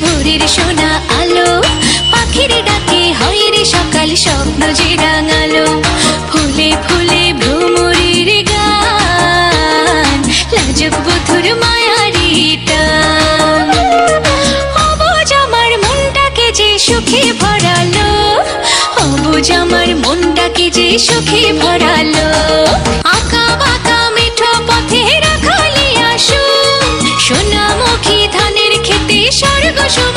ভোরের সোনা আলো, পাখির ডাকে হয় রে সকাল, স্বপ্ন যে রাঙালো। ফুলে ফুলে ভ্রমরের গান, লাজুক বধুর মায়ারি টান। অবুঝ আমার মনটাকে যে সুখে ভরালো, অবুঝ আমার মনটাকে যে সুখে ভরালো। আঁকা বাঁকা মিঠো পথে রাখালি আসো, সোনামুখী ধানের খেতে স্বর্গ সম